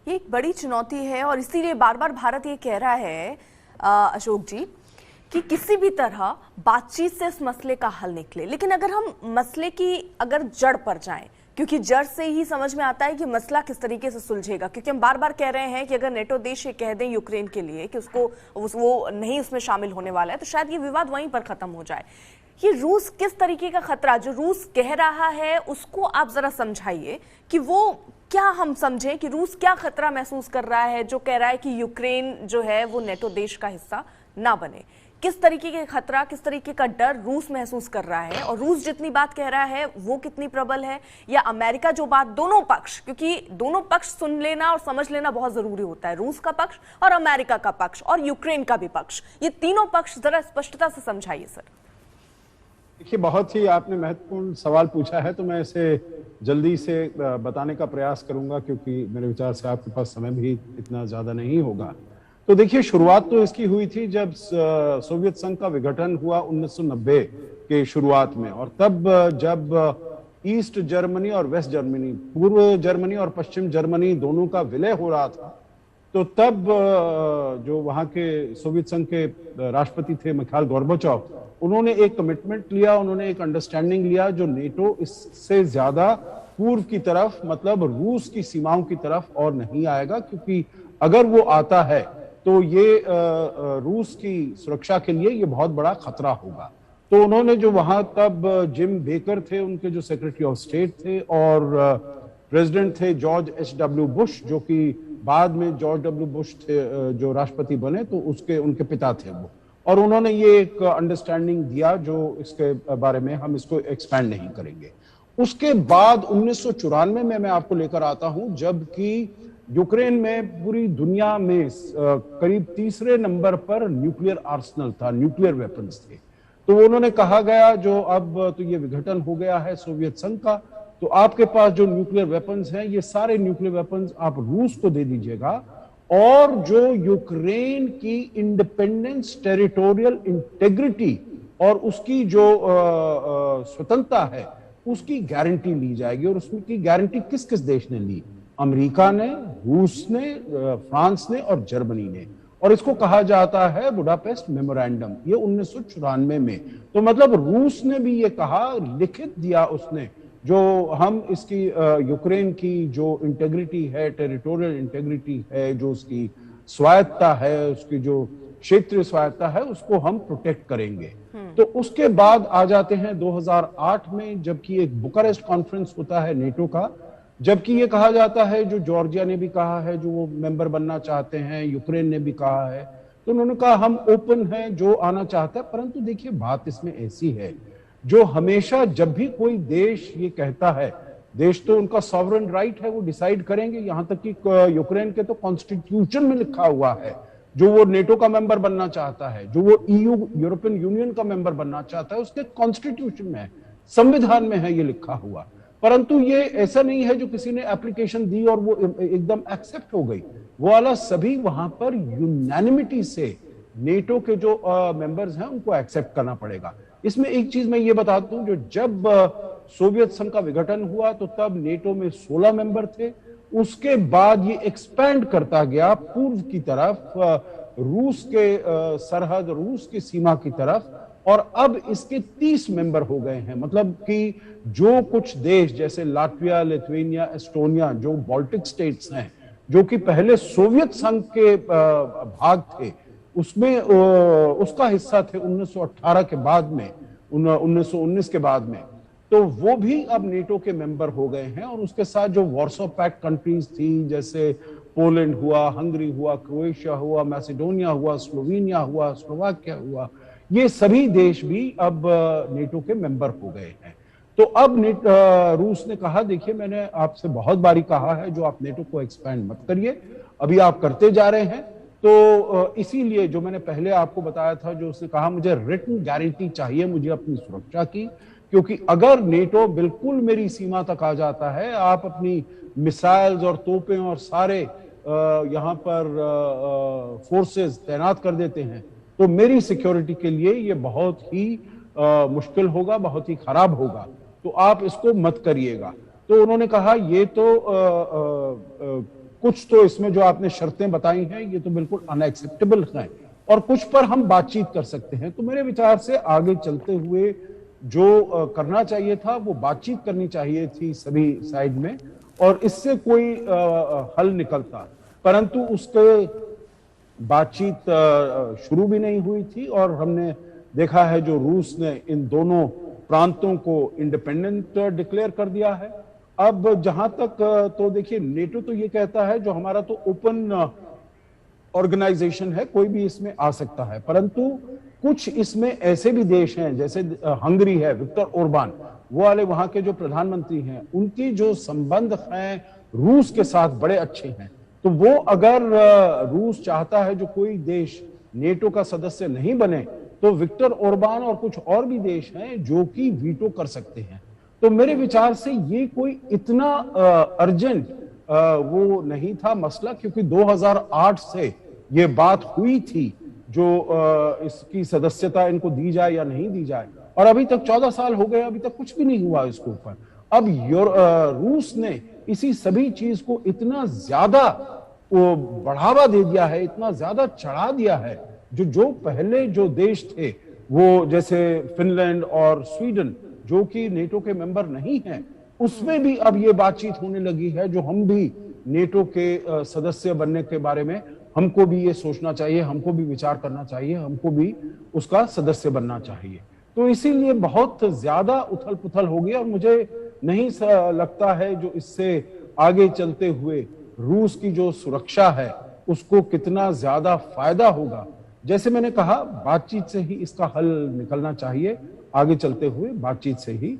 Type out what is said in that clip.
ये एक बड़ी चुनौती है और इसीलिए बार बार भारत ये कह रहा है अशोक जी कि किसी भी तरह बातचीत से इस मसले का हल निकले। लेकिन अगर हम मसले की जड़ पर जाएं, क्योंकि जड़ से ही समझ में आता है कि मसला किस तरीके से सुलझेगा, क्योंकि हम बार बार कह रहे हैं कि अगर नेटो देश ये कह दें यूक्रेन के लिए कि वो नहीं उसमें शामिल होने वाला है, तो शायद ये विवाद वहीं पर खत्म हो जाए। ये रूस किस तरीके का खतरा जो रूस कह रहा है उसको आप जरा समझाइए कि वो क्या हम समझें कि रूस क्या खतरा महसूस कर रहा है जो कह रहा है कि यूक्रेन जो है वो नेटो देश का हिस्सा ना बने। किस तरीके का खतरा, किस तरीके का डर रूस महसूस कर रहा है, और रूस जितनी बात कह रहा है वो कितनी प्रबल है, या अमेरिका जो बात, दोनों पक्ष, क्योंकि दोनों पक्ष सुन लेना और समझ लेना बहुत जरूरी होता है, रूस का पक्ष और अमेरिका का पक्ष और यूक्रेन का भी पक्ष, ये तीनों पक्ष जरा स्पष्टता से समझाइए सर। देखिए, बहुत ही आपने महत्वपूर्ण सवाल पूछा है, तो मैं इसे जल्दी से बताने का प्रयास करूंगा क्योंकि मेरे विचार से आपके पास समय भी इतना ज्यादा नहीं होगा। तो देखिए, शुरुआत तो इसकी हुई थी जब सोवियत संघ का विघटन हुआ 1990 के शुरुआत में, और तब जब ईस्ट जर्मनी और वेस्ट जर्मनी, पूर्व जर्मनी और पश्चिम जर्मनी दोनों का विलय हो रहा था, तो तब जो वहां के सोवियत संघ के राष्ट्रपति थे मिखाइल गोर्बाचोव, उन्होंने एक कमिटमेंट लिया, उन्होंने एक अंडरस्टैंडिंग लिया जो नेटो इससे ज्यादा पूर्व की तरफ, मतलब रूस की सीमाओं की तरफ और नहीं आएगा, क्योंकि अगर वो आता है तो ये रूस की सुरक्षा के लिए ये बहुत बड़ा खतरा होगा। तो उन्होंने जो वहां तब जिम बेकर थे, उनके जो सेक्रेटरी ऑफ स्टेट थे, और प्रेसिडेंट थे जॉर्ज H.W. बुश, जो कि बाद में जॉर्ज W. बुश थे जो राष्ट्रपति बने, तो उनके पिता थे वो, और उन्होंने ये एक अंडरस्टैंडिंग दिया जो इसके बारे में हम इसको एक्सपैंड नहीं करेंगे। उसके बाद 1994 में मैं आपको लेकर आता हूं, जबकि यूक्रेन में पूरी दुनिया में करीब तीसरे नंबर पर न्यूक्लियर आर्सेनल था, न्यूक्लियर वेपन्स थे। तो उन्होंने कहा गया जो अब तो ये विघटन हो गया है सोवियत संघ का, तो आपके पास जो न्यूक्लियर वेपन्स हैं, ये सारे न्यूक्लियर वेपन्स आप रूस को दे दीजिएगा, और जो यूक्रेन की इंडिपेंडेंस, टेरिटोरियल इंटेग्रिटी और उसकी जो स्वतंत्रता है उसकी गारंटी ली जाएगी। और उसकी गारंटी किस किस देश ने ली? अमेरिका ने, रूस ने, फ्रांस ने और जर्मनी ने, और इसको कहा जाता है बुडापेस्ट मेमोरेंडम, ये 1994 में। तो मतलब रूस ने भी ये कहा, लिखित दिया उसने, जो हम इसकी यूक्रेन की जो इंटेग्रिटी है, टेरिटोरियल इंटेग्रिटी है, जो उसकी स्वायत्ता है, उसकी जो क्षेत्रीय स्वायत्ता है, उसको हम प्रोटेक्ट करेंगे। तो उसके बाद आ जाते हैं 2008 में, जबकि एक बुकारेस्ट कॉन्फ्रेंस होता है नेटो का, जबकि ये कहा जाता है, जो जॉर्जिया ने भी कहा है जो वो मेंबर बनना चाहते हैं, यूक्रेन ने भी कहा है, तो उन्होंने कहा हम ओपन हैं, जो आना चाहता है। परंतु देखिए, बात इसमें ऐसी है, जो हमेशा जब भी कोई देश ये कहता है, देश तो उनका सॉवरेन राइट है, वो डिसाइड करेंगे, यहां तक कि यूक्रेन के तो कॉन्स्टिट्यूशन में लिखा हुआ है जो वो नेटो का मेंबर बनना चाहता है, जो वो EU यूरोपियन यूनियन का मेंबर बनना चाहता है, उसके कॉन्स्टिट्यूशन में है, संविधान में है ये लिखा हुआ। परंतु ये ऐसा नहीं है जो किसी ने एप्लीकेशन दी और वो एकदम एक्सेप्ट हो गई, वो वाला सभी वहां पर यूनानिमिटी से नेटो के जो मेंबर्स हैं उनको एक्सेप्ट करना पड़ेगा। इसमें एक चीज मैं ये बता दूं, जो जब सोवियत संघ का विघटन हुआ तो तब नेटो में 16 मेंबर थे, उसके बाद ये एक्सपैंड करता गया पूर्व की तरफ, रूस के सरहद, रूस की सीमा की तरफ, और अब इसके 30 मेंबर हो गए हैं। मतलब कि जो कुछ देश जैसे लाटविया, लिथुआनिया, एस्टोनिया, जो बाल्टिक स्टेट्स हैं, जो कि पहले सोवियत संघ के भाग थे, उसमें उसका हिस्सा थे 1918 के बाद में, 1919 के बाद में, तो वो भी अब नेटो के मेंबर हो गए हैं। और उसके साथ जो वॉर्सो पैक्ट कंट्रीज थी, जैसे पोलैंड हुआ, हंगरी हुआ, क्रोएशिया हुआ, मैसेडोनिया हुआ, स्लोवेनिया हुआ, स्लोवाकिया हुआ, ये सभी देश भी अब नेटो के मेंबर हो गए हैं। तो अब रूस ने कहा, देखिए मैंने आपसे बहुत बारी कहा है जो आप नेटो को एक्सपैंड मत करिए, अभी आप करते जा रहे हैं। तो इसीलिए जो मैंने पहले आपको बताया था, जो उसने कहा मुझे रिटन गारंटी चाहिए मुझे अपनी सुरक्षा की, क्योंकि अगर नेटो बिल्कुल मेरी सीमा तक आ जाता है, आप अपनी मिसाइल्स और तोपें और सारे यहाँ पर फोर्सेस तैनात कर देते हैं, तो मेरी सिक्योरिटी के लिए ये बहुत ही मुश्किल होगा, बहुत ही खराब होगा, तो आप इसको मत करिएगा। तो उन्होंने कहा ये तो कुछ तो इसमें जो आपने शर्तें बताई हैं ये तो बिल्कुल अनएक्सेप्टेबल हैं, और कुछ पर हम बातचीत कर सकते हैं। तो मेरे विचार से आगे चलते हुए जो करना चाहिए था वो बातचीत करनी चाहिए थी सभी साइड में, और इससे कोई हल निकलता, परंतु उसके बातचीत शुरू भी नहीं हुई थी। और हमने देखा है जो रूस ने इन दोनों प्रांतों को इंडिपेंडेंट डिक्लेयर कर दिया है। अब जहां तक तो देखिए, नेटो तो ये कहता है जो हमारा तो ओपन ऑर्गेनाइजेशन है, कोई भी इसमें आ सकता है, परंतु कुछ इसमें ऐसे भी देश हैं जैसे हंगरी है, विक्टर ओरबान, वो वाले वहां के जो प्रधानमंत्री हैं, उनकी जो संबंध हैं रूस के साथ बड़े अच्छे हैं। तो वो अगर रूस चाहता है जो कोई देश नेटो का सदस्य नहीं बने, तो विक्टर ओरबान और कुछ और भी देश हैं जो कि वीटो कर सकते हैं। तो मेरे विचार से ये कोई इतना अर्जेंट वो नहीं था मसला, क्योंकि 2008 से ये बात हुई थी जो इसकी सदस्यता इनको दी जाए या नहीं दी जाए, और अभी तक 14 साल हो गए, अभी तक कुछ भी नहीं हुआ इसके ऊपर। अब रूस ने इसी सभी चीज को इतना ज्यादा वो बढ़ावा दे दिया है, इतना ज्यादा चढ़ा दिया है, जो पहले जो देश थे वो जैसे फिनलैंड और स्वीडन जो कि नेटो के मेंबर नहीं हैं, उसमें भी अब ये बातचीत होने लगी है जो हम भी नेटो के सदस्य बनने के बारे में हमको भी ये सोचना चाहिए, हमको भी विचार करना चाहिए, हमको भी उसका सदस्य बनना चाहिए। तो इसीलिए बहुत ज्यादा उथल पुथल हो गई, और मुझे नहीं लगता है जो इससे आगे चलते हुए रूस की जो सुरक्षा है उसको कितना ज्यादा फायदा होगा। जैसे मैंने कहा, बातचीत से ही इसका हल निकलना चाहिए, आगे चलते हुए बातचीत से ही